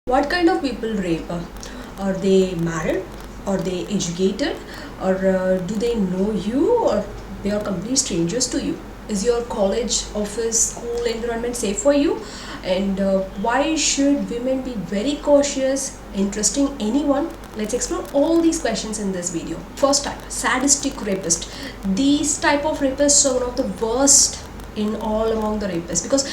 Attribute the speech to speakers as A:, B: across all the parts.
A: What kind of people rape? Are they married? Are they educated? Or do they know you? Or they are complete strangers to you? Is your college, office, school environment safe for you? And why should women be very cautious in trusting anyone? Let's explore all these questions in this video. First type, sadistic rapist. These type of rapists are one of the worst in all among the rapists because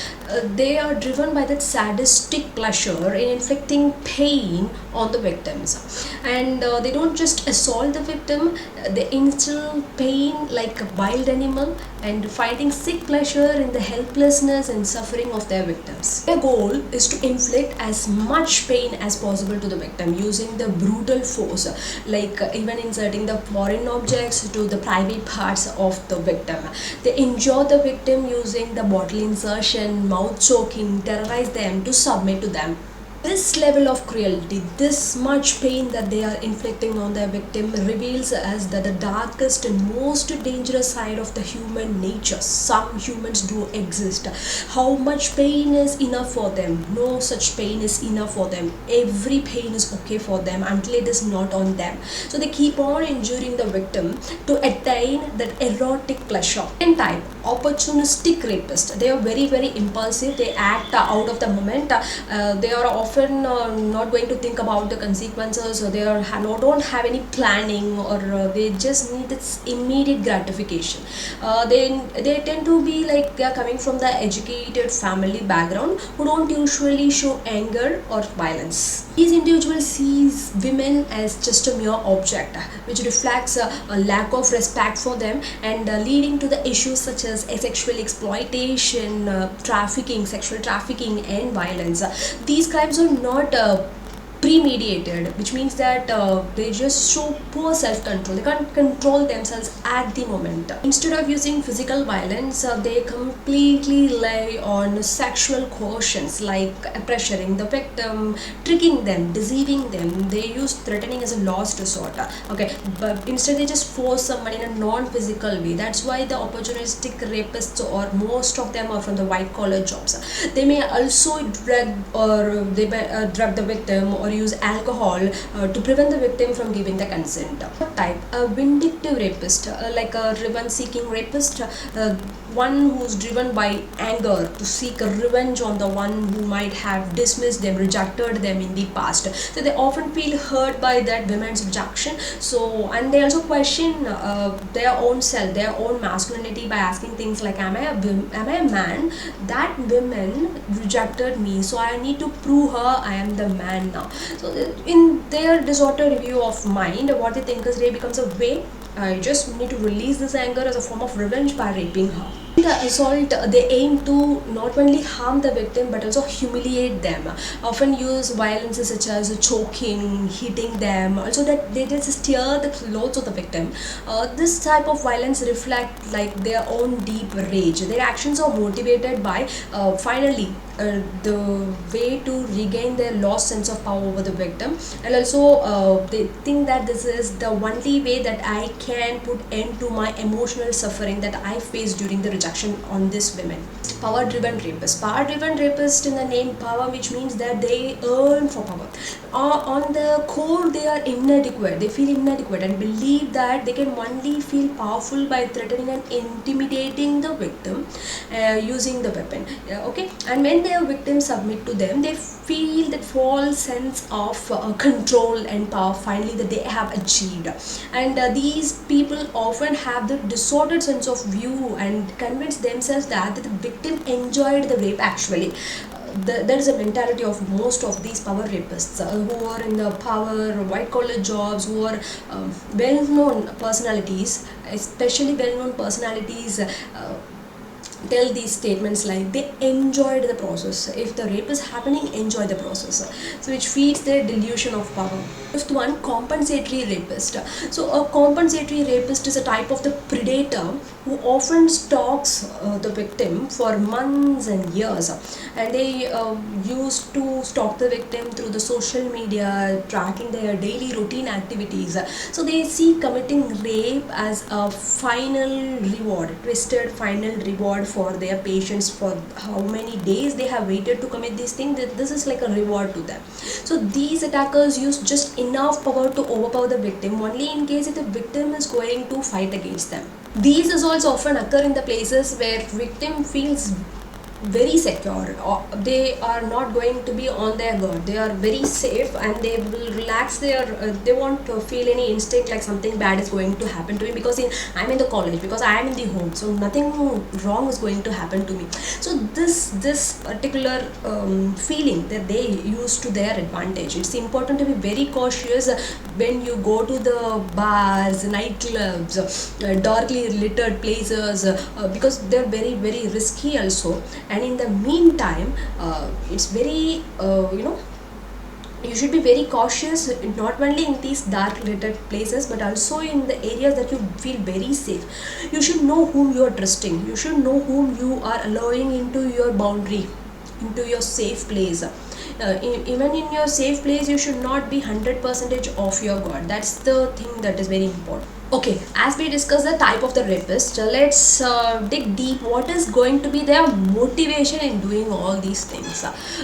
A: they are driven by that sadistic pleasure in inflicting pain on the victims, and they don't just assault the victim, they instill pain like a wild animal and finding sick pleasure in the helplessness and suffering of their victims. Their goal is to inflict as much pain as possible to the victim using the brutal force, like even inserting the foreign objects to the private parts of the victim. They injure the victim using the bottle insertion, mouth choking, terrorize them to submit to them. This level of cruelty, this much pain that they are inflicting on their victim reveals us that the darkest and most dangerous side of the human nature. Some humans do exist. How much pain is enough for them? No such pain is enough for them. Every pain is okay for them until it is not on them. So they keep on injuring the victim to attain that erotic pleasure. Second type, opportunistic rapist. They are very impulsive. They act out of the moment. They are often not going to think about the consequences, or they don't have any planning, or they just need this immediate gratification. They tend to be like they are coming from the educated family background who don't usually show anger or violence. These individuals sees women as just a mere object, which reflects a lack of respect for them, and leading to the issues such as sexual exploitation, sexual trafficking and violence. These crimes are not premeditated, which means that they just show poor self-control. They can't control themselves at the moment. Instead of using physical violence, they completely rely on sexual coercions, like pressuring the victim, tricking them, deceiving them. They use threatening as a last resort. Okay, but instead they just force someone in a non-physical way. That's why the opportunistic rapists, or most of them, are from the white-collar jobs. They may also drug the victim, or use alcohol to prevent the victim from giving the consent. Type, a vindictive rapist, like a revenge-seeking rapist, one who's driven by anger to seek a revenge on the one who might have dismissed them, rejected them in the past. So they often feel hurt by that women's rejection. And they also question their own self, their own masculinity, by asking things like, am I a man? That woman rejected me, so I need to prove her I am the man now. So in their disordered view of mind, what they think is rape becomes a way. I just need to release this anger as a form of revenge by raping her. In the assault, they aim to not only harm the victim but also humiliate them. Often use violence such as choking, hitting them, also that they just tear the clothes of the victim. This type of violence reflect like their own deep rage. Their actions are motivated by finally the way to regain their lost sense of power over the victim, and also they think that this is the only way that I can put end to my emotional suffering that I faced during the rejection on this women. Power driven rapist. Power driven rapist, in the name power, which means that they earn for power. On the core, they are inadequate. They feel inadequate and believe that they can only feel powerful by threatening and intimidating the victim using the weapon. Okay, and when their victims submit to them, they feel that false sense of control and power finally that they have achieved. And these people often have the distorted sense of view and convince themselves that the victim enjoyed the rape actually. There is a mentality of most of these power rapists who are in the power white collar jobs, who are well-known personalities, especially well-known personalities tell these statements like they enjoyed the process. If the rape is happening, enjoy the process. So which feeds their delusion of power. Fifth one, compensatory rapist. So a compensatory rapist is a type of the predator who often stalks the victim for months and years, and they used to stalk the victim through the social media, tracking their daily routine activities. So they see committing rape as a final reward, twisted final reward for their patience, for how many days they have waited to commit this thing. This is like a reward to them. So these attackers use just enough power to overpower the victim, only in case if the victim is going to fight against them. These assaults often occur in the places where victim feels very secure, or they are not going to be on their guard, they are very safe, and they will relax their they won't feel any instinct like something bad is going to happen to me, because I'm in the college, because I am in the home, so nothing wrong is going to happen to me. So this particular feeling that they use to their advantage. It's important to be very cautious when you go to the bars, nightclubs, darkly littered places, because they're very very risky also. And in the meantime, it's very you should be very cautious, not only in these dark littered places but also in the areas that you feel very safe. You should know whom you are trusting, you should know whom you are allowing into your boundary, into your safe place. Even in your safe place, you should not be 100% off your guard. That's the thing that is very important. Okay, as we discuss the type of the rapist, let's dig deep. What is going to be their motivation in doing all these things?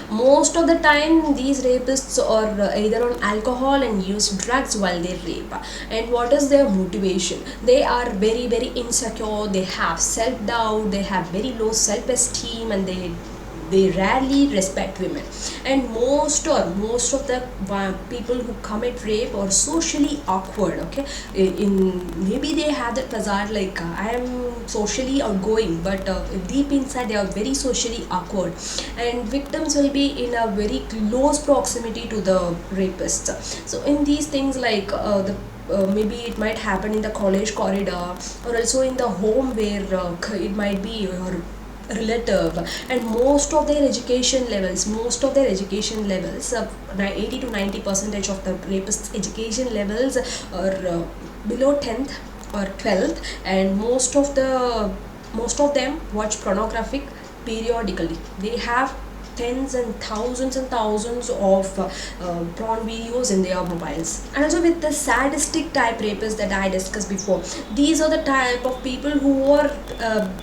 A: Most of the time, these rapists are either on alcohol and use drugs while they rape. And what is their motivation? They are very very insecure, they have self-doubt, they have very low self-esteem, and they rarely respect women. And most of the people who commit rape are socially awkward. Okay, in maybe they have that facade like I am socially outgoing, but deep inside they are very socially awkward, and victims will be in a very close proximity to the rapist. So in these things like maybe it might happen in the college corridor, or also in the home where it might be your relative. And most of their education levels 80 to 90% of the rapists education levels are below 10th or 12th, and most of them watch pornographic periodically. They have tens and thousands of porn videos in their mobiles. And also with the sadistic type rapists that I discussed before, these are the type of people who are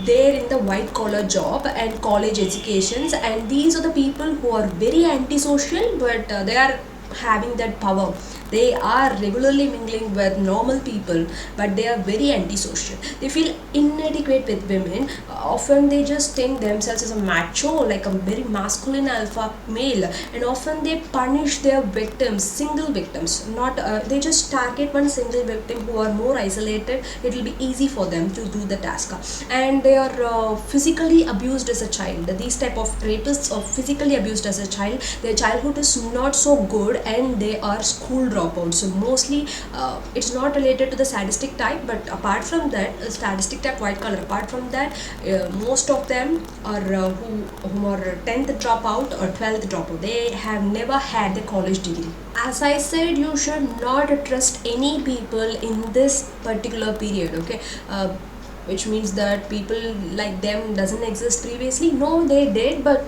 A: there in the white collar job and college educations, and these are the people who are very antisocial, but they are having that power. They are regularly mingling with normal people, but they are very antisocial. They feel inadequate with women. Often they just think themselves as a macho, like a very masculine alpha male, and often they punish their victims, single victims. Not they just target one single victim who are more isolated. It will be easy for them to do the task. And they are physically abused as a child. These type of rapists are physically abused as a child. Their childhood is not so good, and they are school dropouts. So mostly it's not related to the sadistic type, but apart from that, sadistic type white collar, apart from that, most of them are who are 10th dropout or 12th dropout. They have never had the college degree. As I said, you should not trust any people in this particular period. Okay, which means that people like them doesn't exist previously. No, they did, but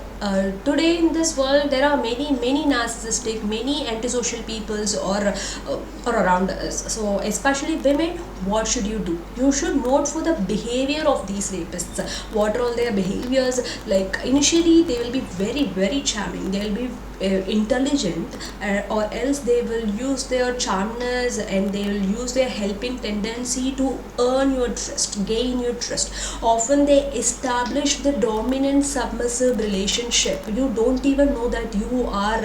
A: today in this world there are many narcissistic, many antisocial peoples or around us. So especially women, what should you do? You should note for the behavior of these rapists. What are all their behaviors? Like initially they will be very very charming, they will be intelligent, or else they will use their charmness and they will use their helping tendency to earn your trust, gain your trust. Often they establish the dominant submissive relationship. You don't even know that you are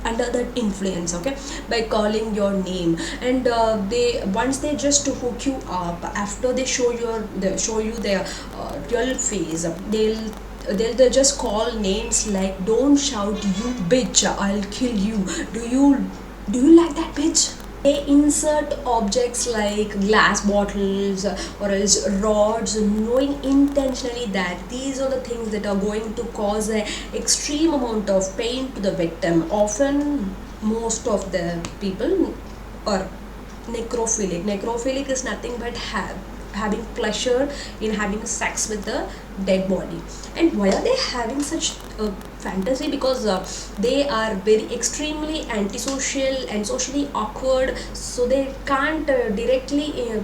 A: under that influence, okay, by calling your name. And they once they just hook you up, after they show you their real face, they'll just call names like, don't shout, you bitch, I'll kill you, do you like that bitch? They insert objects like glass bottles or else rods, knowing intentionally that these are the things that are going to cause an extreme amount of pain to the victim. Often most of the people are necrophilic. Necrophilic is nothing but having pleasure in having sex with the dead body. And why are they having such a fantasy? Because they are very extremely antisocial and socially awkward, so they can't directly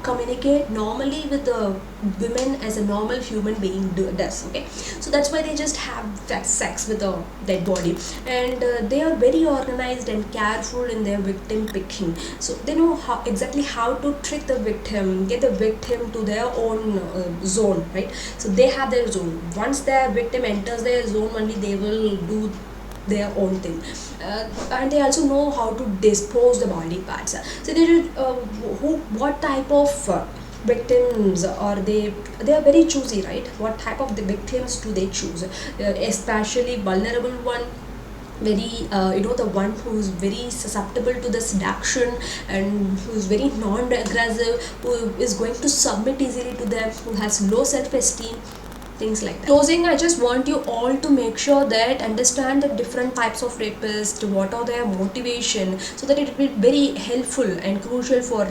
A: communicate normally with the women as a normal human being does. Okay, so that's why they just have that sex with the dead body, and they are very organized and careful in their victim picking. So they know exactly how to trick the victim, get the victim to their own zone, right? So they have their zone. Once their victim enters their zone, only they will do their own thing, and they also know how to dispose the body parts. So they did, what type of victims are they are very choosy, right? What type of the victims do they choose? Especially vulnerable one, very the one who's very susceptible to the seduction, and who's very non-aggressive, who is going to submit easily to them, who has low self-esteem, things like that. Closing, I just want you all to make sure that understand the different types of rapists, what are their motivation, so that it will be very helpful and crucial for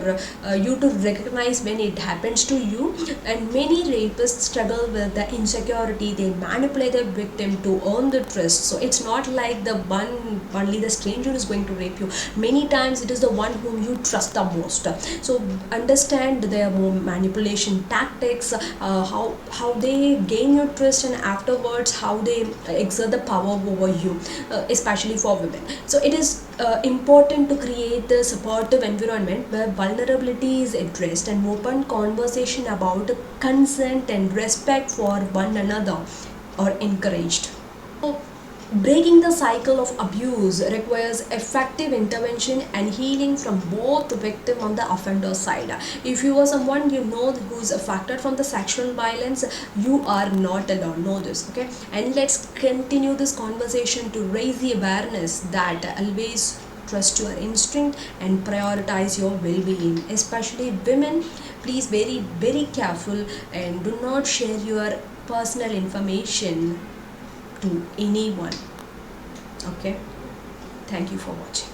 A: you to recognize when it happens to you. And many rapists struggle with the insecurity, they manipulate their victim to earn the trust. So it's not like the one only the stranger is going to rape you. Many times it is the one whom you trust the most. So understand their manipulation tactics, how they gain your trust, and afterwards how they exert the power over you, especially for women. So it is important to create the supportive environment where vulnerability is addressed and open conversation about consent and respect for one another are encouraged. So, breaking the cycle of abuse requires effective intervention and healing from both the victim and the offender side. If you are someone who's affected from the sexual violence, you are not alone. Know this, okay? And let's continue this conversation to raise the awareness that always trust your instinct and prioritize your well-being. Especially women, please very very careful and do not share your personal information to anyone. Okay, thank you for watching.